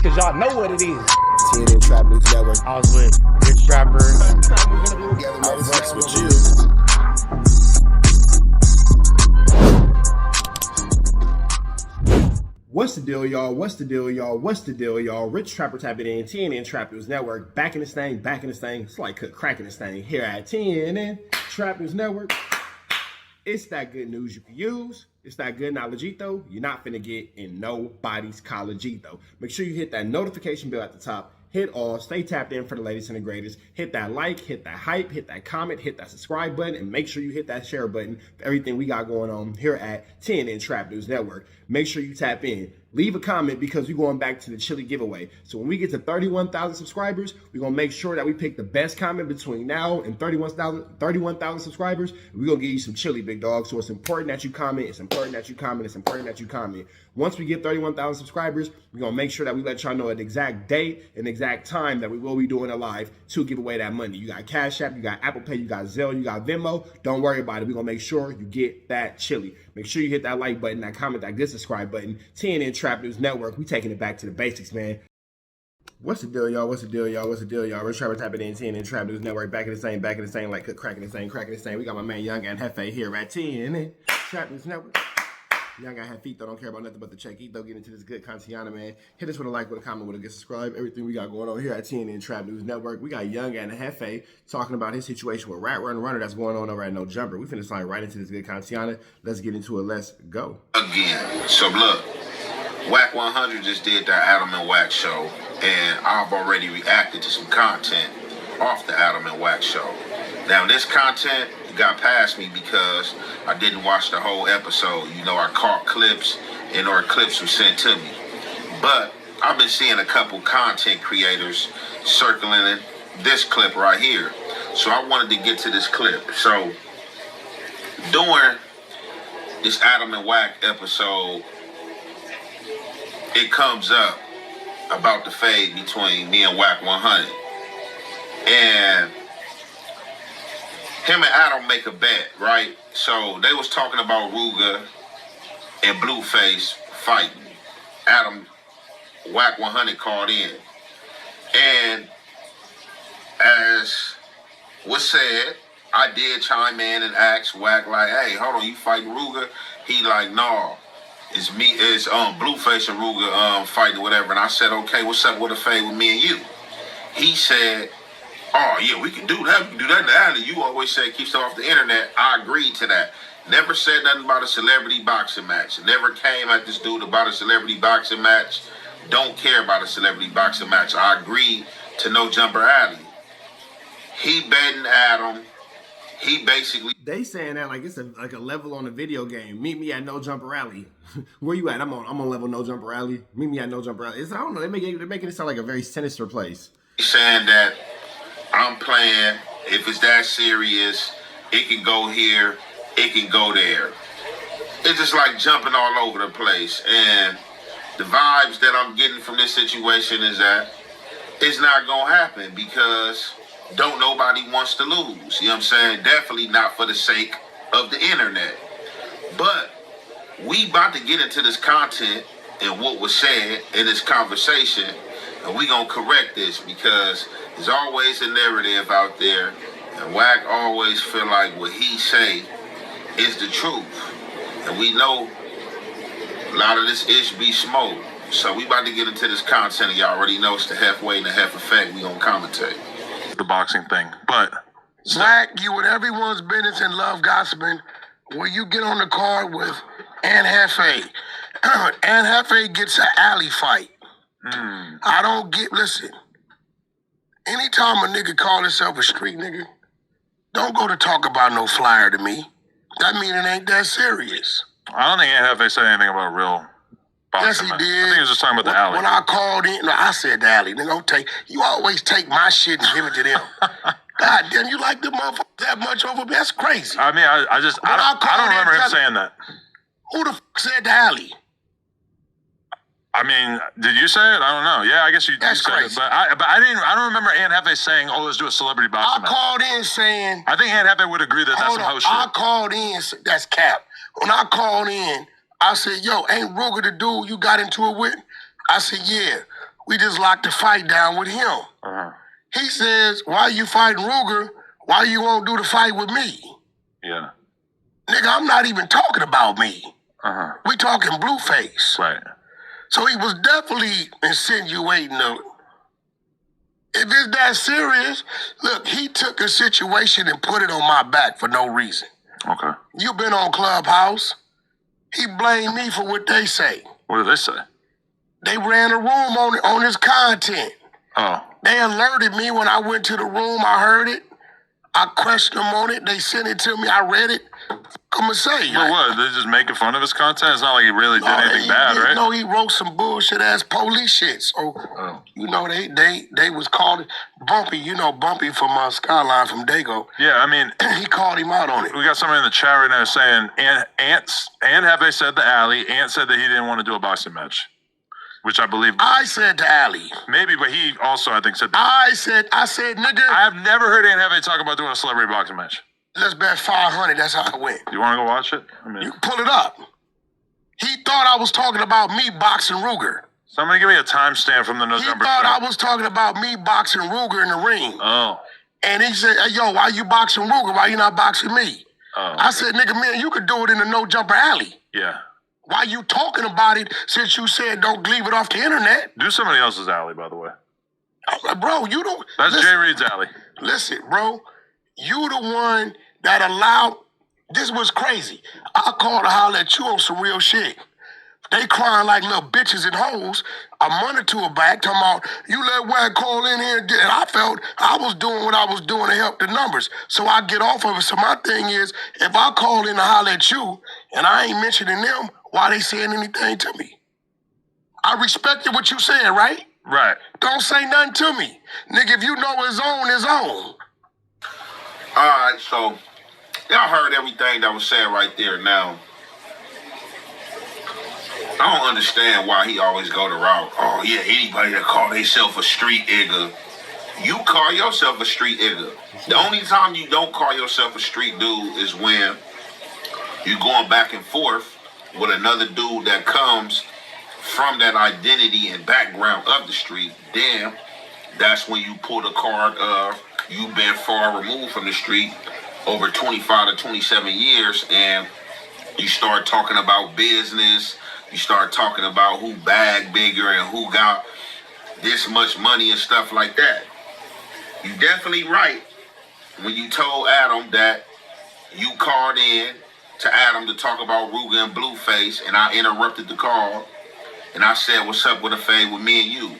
cause y'all know what it is. TNN Trap News Network. I was with Rich Trapper. I fucks with you. What's the deal, y'all? What's the deal, y'all? What's the deal, y'all? Rich Trapper tapping in, TNN Trap News Network. Back in this thing, back in this thing. It's like cracking this thing here at TNN Trap News Network. It's that good news you can use. It's that good knowledge-ito you're not finna get in nobody's college-ito. Make sure you hit that notification bell at the top. Hit all, stay tapped in for the latest and the greatest. Hit that like, hit that hype, hit that comment, hit that subscribe button, and make sure you hit that share button for everything we got going on here at TNN Trap News Network. Make sure you tap in. Leave a comment because we're going back to the chili giveaway. So when we get to 31,000 subscribers, we're going to make sure that we pick the best comment between now and 31,000 subscribers. We're going to give you some chili, big dog. So it's important that you comment. It's important that you comment. It's important that you comment. Once we get 31,000 subscribers, we're going to make sure that we let y'all know an exact date and exact time that we will be doing a live to give away that money. You got Cash App, you got Apple Pay, you got Zelle, you got Venmo. Don't worry about it. We're going to make sure you get that chili. Make sure you hit that like button, that comment, that good subscribe button. TNN Trap News Network. We taking it back to the basics, man. What's the deal, y'all? What's the deal, y'all? What's the deal, y'all? Rich Trapper tapping in, TNN Trap News Network. Back in the same, like cracking the same. We got my man Young and Jefe here at TNN Trap News Network. Young got have feet though, don't care about nothing but the check. Though, get into this good contiana, man. Hit us with a like, with a comment, with a good subscribe. Everything we got going on here at TNN Trap News Network. We got Young and Jefe talking about his situation with WACK100 that's going on over at No Jumper. We finna slide right into this good contiana. Let's get into it. Let's go. Again, so look, WACK100 just did their Adam and WACK show, and I've already reacted to some content off the Adam and WACK show. Now, this content got past me because I didn't watch the whole episode. You know, I caught clips and or clips were sent to me. But I've been seeing a couple content creators circling this clip right here. So I wanted to get to this clip. So during this Adam and WACK episode, it comes up about the fade between me and WACK100. And him and Adam make a bet, right? So they was talking about Ruger and Blueface fighting. Adam, WACK100 called in. And as was said, I did chime in and ask WACK like, hey, hold on, you fighting Ruger? He like, no, it's me, it's Blueface and Ruger fighting whatever. And I said, okay, what's up with a fade with me and you? He said, oh, yeah, we can do that. We can do that in the alley. You always say keep stuff off the internet. I agreed to that. Never said nothing about a celebrity boxing match. Never came at this dude about a celebrity boxing match. Don't care about a celebrity boxing match. I agreed to No Jumper Alley. He betting Adam. He basically... They saying that like it's like a level on a video game. Meet me at No Jumper Alley. Where you at? I'm on level No Jumper Alley. Meet me at No Jumper Alley. I don't know. They're making it sound like a very sinister place. He's saying that I'm playing, if it's that serious, it can go here, it can go there. It's just like jumping all over the place. And the vibes that I'm getting from this situation is that it's not going to happen because don't nobody wants to lose. You know what I'm saying? Definitely not for the sake of the internet. But we about to get into this content and what was said in this conversation, and we going to correct this because there's always a narrative out there, and WACK always feel like what he say is the truth. And we know a lot of this ish be smoke. So we about to get into this content, and y'all already know it's the halfway and the half effect. We gonna commentate the boxing thing, but WACK, you with everyone's business and love gossiping. Will you get on the card with Jefe? Jefe gets an alley fight. I don't get, listen, anytime a nigga call himself a street nigga, don't go to talk about no flyer to me. That mean it ain't that serious. I don't think Jefe said anything about real boxing. Yes, he match. did. I think he was just talking about the alley. When I called in, no, I said the alley. Nigga, you always take my shit and give it to them. God damn, you like the motherfucker that much over me? That's crazy. I mean, I don't remember him saying that. Who the fuck said the alley? I mean, did you say it? I don't know. Yeah, I guess you said crazy. it, but I don't remember Jefe saying, "Oh, let's do a celebrity boxing match." I called in saying, I think Jefe would agree that that's some host shit. I called in, that's cap. When I called in, I said, "Yo, ain't Ruger the dude you got into it with?" I said, "Yeah." We just locked the fight down with him. He says, why you fighting Ruger? Why you won't do the fight with me? Yeah. Nigga, I'm not even talking about me. We talking Blueface. Right. So he was definitely insinuating if it's that serious, look, he took a situation and put it on my back for no reason. Okay. You been on Clubhouse. He blamed me for what they say. What did they say? They ran a room on his content. Oh. They alerted me when I went to the room. I heard it. I questioned them on it. They sent it to me. I read it. I'm going to say. But what? They're just making fun of his content? It's not like he really did anything bad, right? No, he wrote some bullshit-ass police shit. So, you know, they was calling Bumpy. You know Bumpy from Skyline from Dago. Yeah, I mean. He called him out on it. We got somebody in the chat right now saying, and Jefe said to Ali, Ant said that he didn't want to do a boxing match. Which I believe. I said to Ali. Maybe, but he also, I think, said that. I said, nigga. I have never heard Jefe talk about doing a celebrity boxing match. Let's bet 500. That's how it went. You want to go watch it? I mean, you can pull it up. He thought I was talking about me boxing Ruger. Somebody give me a timestamp from the November. He thought I was talking about me boxing Ruger in the ring. Oh. And he said, hey, yo, why you boxing Ruger? Why you not boxing me? Oh. I said, nigga, man, you could do it in the no-jumper alley. Yeah. Why you talking about it since you said don't leave it off the internet? Do somebody else's alley, by the way. I'm like, bro, you don't. That's Jay Reed's alley. Listen, bro, you the one that allowed. This was crazy. I called to holler at you on some real shit. They crying like little bitches and hoes a month or two back, talking about, you let WACK call in here. And I felt I was doing what I was doing to help the numbers. So I get off of it. So my thing is, if I call in to holler at you and I ain't mentioning them, why they saying anything to me? I respected what you said, right? Right. Don't say nothing to me. Nigga, if you know it's on, it's on. All right, so y'all heard everything that was said right there. Now, I don't understand why he always go the route, oh yeah, anybody that call themselves a street nigga, you call yourself a street nigga. The only time you don't call yourself a street dude is when you're going back and forth with another dude that comes from that identity and background of the street. Then that's when you pull the card of you've been far removed from the street over 25 to 27 years and you start talking about business. You start talking about who bag bigger and who got this much money and stuff like that. You definitely right when you told Adam that you called in to Adam to talk about Ruger and Blueface, and I interrupted the call, and I said, what's up with a fade with me and you?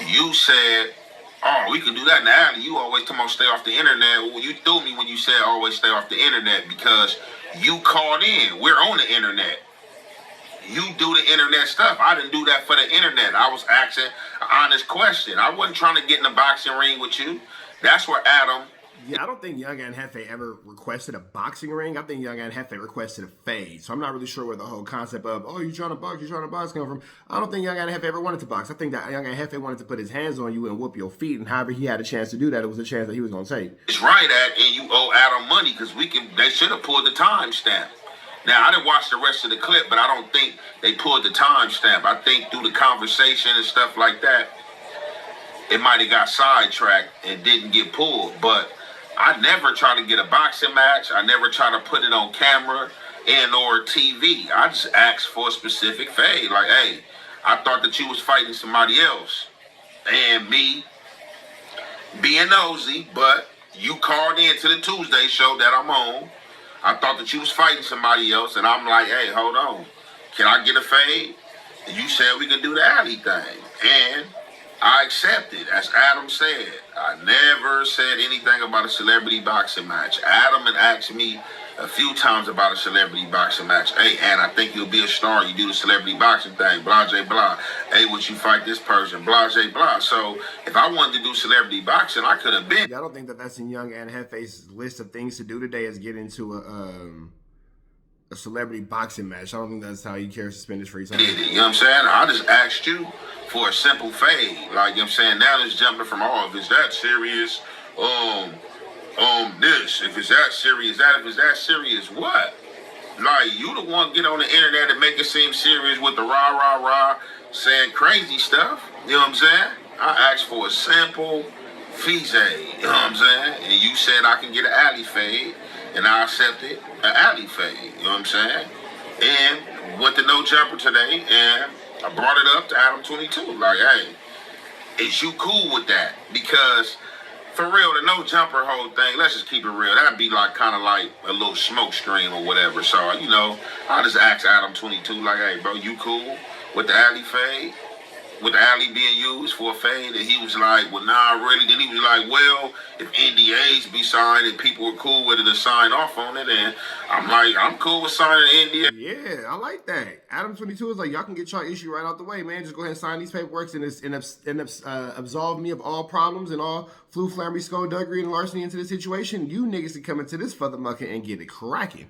You said, oh, we can do that in the alley. You always talking about stay off the internet. Well, you threw me when you said always stay off the internet because you called in. We're on the internet. You do the internet stuff. I didn't do that for the internet. I was asking an honest question. I wasn't trying to get in the boxing ring with you. That's where Adam. Yeah, I don't think Young and Jefe ever requested a boxing ring. I think Young and Jefe requested a fade. So I'm not really sure where the whole concept of, oh, you trying to box come from. I don't think Young and Jefe ever wanted to box. I think that Young and Jefe wanted to put his hands on you and whoop your feet. And however he had a chance to do that, it was a chance that he was going to take. It's right at, and you owe Adam money because they should have pulled the timestamp. Now, I didn't watch the rest of the clip, but I don't think they pulled the timestamp. I think through the conversation and stuff like that, it might have got sidetracked and didn't get pulled. But I never try to get a boxing match. I never try to put it on camera and or TV. I just asked for a specific fade. Like, hey, I thought that you was fighting somebody else. And me being nosy, but you called in to the Tuesday show that I'm on. I thought that you was fighting somebody else, and I'm like, hey, hold on. Can I get a fade? And you said we can do the alley thing. And I accepted, as Adam said. I never said anything about a celebrity boxing match. Adam had asked me a few times about a celebrity boxing match. Hey, and I think you'll be a star. You do the celebrity boxing thing, blah, blah, blah. Hey, would you fight this person, blah, blah, blah. So if I wanted to do celebrity boxing, I could have been. Yeah, I don't think that that's in Young and Jefe's list of things to do today is get into a celebrity boxing match. I don't think that's how he cares to spend his free time. You know what I'm saying? I just asked you for a simple fade. Like, you know what I'm saying? Now it's jumping from, oh, if it's that serious, this, if it's that serious, that, if it's that serious, what? Like, you the one get on the internet and make it seem serious with the rah, rah, rah. saying crazy stuff. You know what I'm saying? I asked for a simple Fize. You know what I'm saying? And you said I can get an alley fade, and I accepted an alley fade. You know what I'm saying? And went to No Jumper today, and I brought it up to Adam 22. Like, hey, is you cool with that? Because for real, the No Jumper whole thing, let's just keep it real. That'd be like kind of like a little smoke screen or whatever. So, you know, I just asked Adam 22, like, hey, bro, you cool with the alley fade? With the alley being used for a fade? And he was like, well, nah, really. Then he was like, well, if NDAs be signed and people are cool with it to sign off on it, and I'm like, I'm cool with signing an NDA. Yeah, I like that. Adam 22 is like, y'all can get y'all issue right out the way, man. Just go ahead and sign these paperworks and absolve me of all problems and all flu, flammy, skullduggery, and larceny into the situation. You niggas can come into this mucker and get it cracking.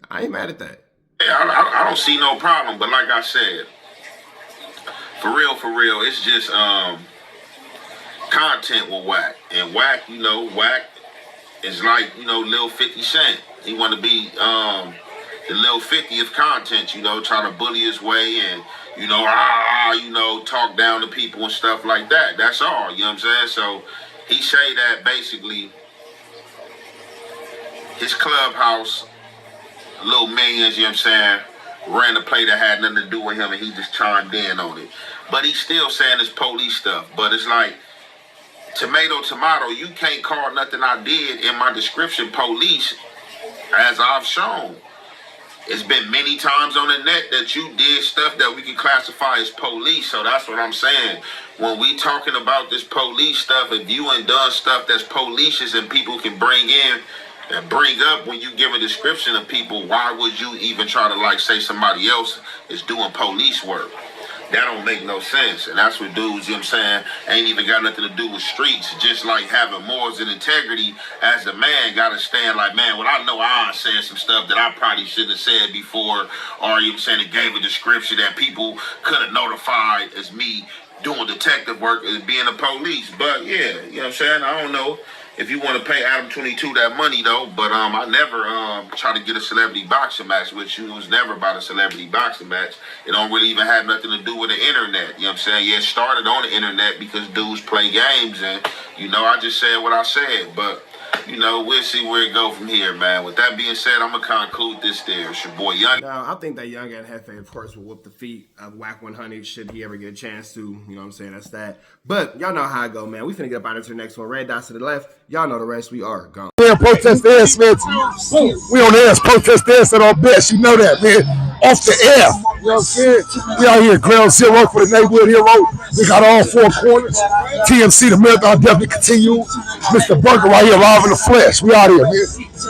I ain't mad at that. Yeah, I don't see no problem. But like I said, for real, it's just content with WACK. And WACK, you know, WACK is like, you know, Lil 50 Cent. He want to be the Lil 50 of content, you know, try to bully his way and, you know, talk down to people and stuff like that. That's all, you know what I'm saying? So he say that basically his clubhouse, little millions, you know what I'm saying, ran a play that had nothing to do with him, and he just chimed in on it. But he's still saying this police stuff. But it's like, tomato, you can't call nothing I did in my description police, as I've shown. It's been many times on the net that you did stuff that we can classify as police. So that's what I'm saying. When we talking about this police stuff, if you ain't done stuff that's police and people can bring in and bring up when you give a description of people, why would you even try to like say somebody else is doing police work? That don't make no sense. And that's what dudes, you know what I'm saying, ain't even got nothing to do with streets. Just like having morals and integrity as a man, gotta stand like, man, well, I know I said some stuff that I probably shouldn't have said before, or you know what I'm saying, it gave a description that people could have notified as me doing detective work as being a police. But yeah, you know what I'm saying, I don't know if you want to pay Adam 22 that money though, but I never try to get a celebrity boxing match with you. It was never about a celebrity boxing match. It don't really even have nothing to do with the internet. You know what I'm saying? Yeah, it started on the internet because dudes play games, and you know, I just said what I said, but you know, we'll see where it go from here, man. With that being said, I'm gonna conclude this there. It's your boy Young. Now, I think that Young and Jefe, of course, will whoop the feet of WACK100 should he ever get a chance to. You know what I'm saying? That's that. But y'all know how I go, man. We finna get up out into the next one. Red dots to the left. Y'all know the rest. We are gone. Yeah, protest the air, Smith. We on the air, protest the air at our best. You know that, man. Off the air. You know what I'm saying? We out here, ground zero for the neighborhood hero. We got all four corners. TMC, the marathon definitely continue. Mr. Burger right here, live in the flesh. We out here, man.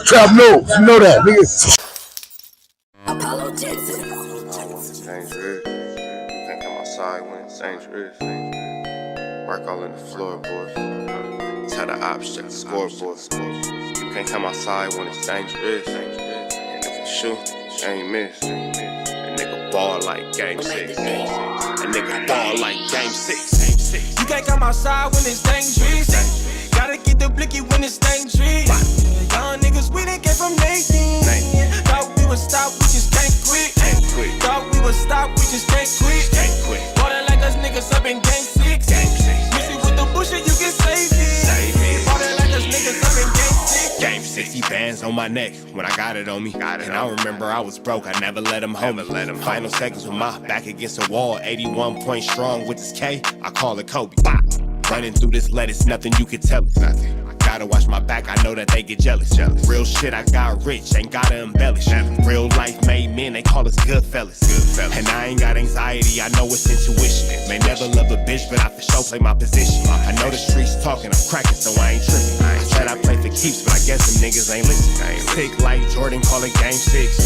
Trap knows. You know that, nigga. Dangerous. Can't come outside when it's dangerous. Work all in the floorboard. Tell the ops, check the scoreboard. You can't come outside when it's dangerous. And if you shoot, you ain't miss. A nigga ball like game 6. A nigga ball like game 6. You can't come outside when it's dangerous. Gotta get the blicky when it's dangerous. Young niggas, we didn't get from Nathan. Thought we would stop, we just can't quit. Thought we would stop, we just can't quit. Ballin' like us niggas up in game 6. Missy with the bullshit, you get saved. Ballin' like us niggas up in game 6. Game 60 bands on my neck when I got it on me. And I remember I was broke, I never let him hold me. Final seconds with my back against the wall. 81 point strong with this K, I call it Kobe. Running through this lettuce, nothing you can tell it. Gotta watch my back, I know that they get jealous. Real shit, I got rich, ain't gotta embellish. Real life made men, they call us good fellas. And I ain't got anxiety, I know it's intuition. May never love a bitch, but I for sure play my position. I know the streets talking, I'm cracking, so I ain't tripping. I said I play for keeps, but I guess them niggas ain't listening. Sick like Jordan, call it game 6.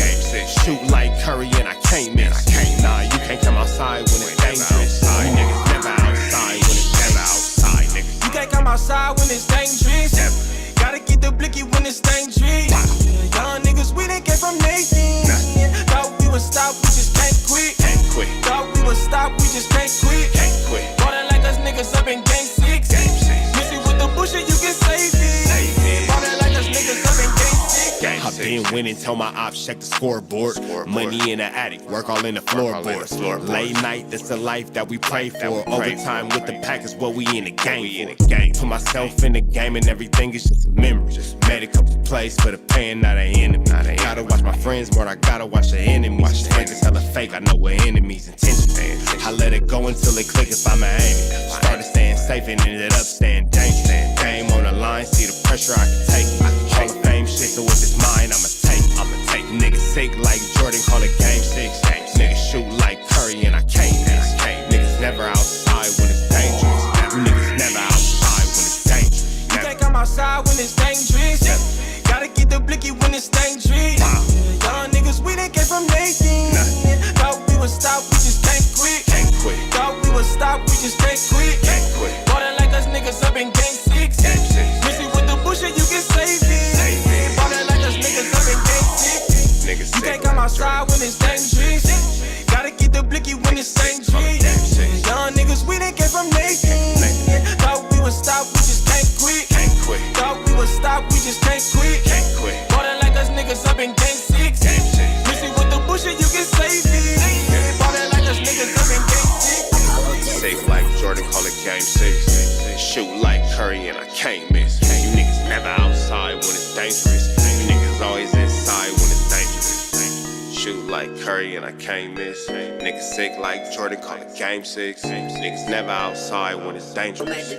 Shoot like Curry and I can't miss. Nah, you can't come outside when it's dangerous. You niggas never outside when it's never outside, nigga. You can't come outside when it's dangerous. Gotta get the blicky when it's dangerous. Young niggas, we didn't get from Nathan. Thought we would stop, we just can't quit. Thought we would stop, we just can't quit. Ballin' like us niggas up in game 6. Missy with the bullshit, you get saved. Ballin' like us niggas up in game 6. I've been went and told my ops check the scoreboard. Money in the attic, work all in the floorboards. Late night, that's the life that we pray for. Overtime with the pack is what we in the game for. Put myself in the game and everything is just a memory. Made a couple plays for the pain, not an enemy. Gotta watch my friends more, I gotta watch the enemies. Friends is hella fake, I know what enemies intentions. I let it go until it click if I'm aiming. Started staying safe and ended up staying dangerous. Game on the line, see the pressure I can take. Hall of Fame shit, so if it's mine, I'ma take. Niggas sick like Jordan, call it game 6. Niggas shoot like Curry and I can't miss. Niggas never outside when it's dangerous. Niggas never outside when it's dangerous. You can't come outside when it's dangerous. Gotta get the blicky when it's dangerous. Young niggas, we didn't get from Nathan. Thought we would stop, we just can't quit. Thought we would stop, we just can't quit. Ballin' like us niggas up in game 6. Missing with the bullshit, you can save it. Ballin' like us niggas up in game 6. You can't come outside when it's dangerous. Gotta get the blicky when it's dangerous. Young niggas, we didn't get from Nathan. Thought we would stop, we just can't quit. Thought we would stop, we just can't quit. Ballin' like us niggas up in game 6. Missing with the bullshit, you can save it. Ballin' like us niggas up in game 6. Safe like Jordan, call it game 6. Shoot like Curry and I can't miss. You niggas never outside when it's dangerous. You niggas always inside when it's dangerous. Shoot like Curry and I can't miss. Niggas sick like Jordan, call it game 6. Niggas never outside when it's dangerous.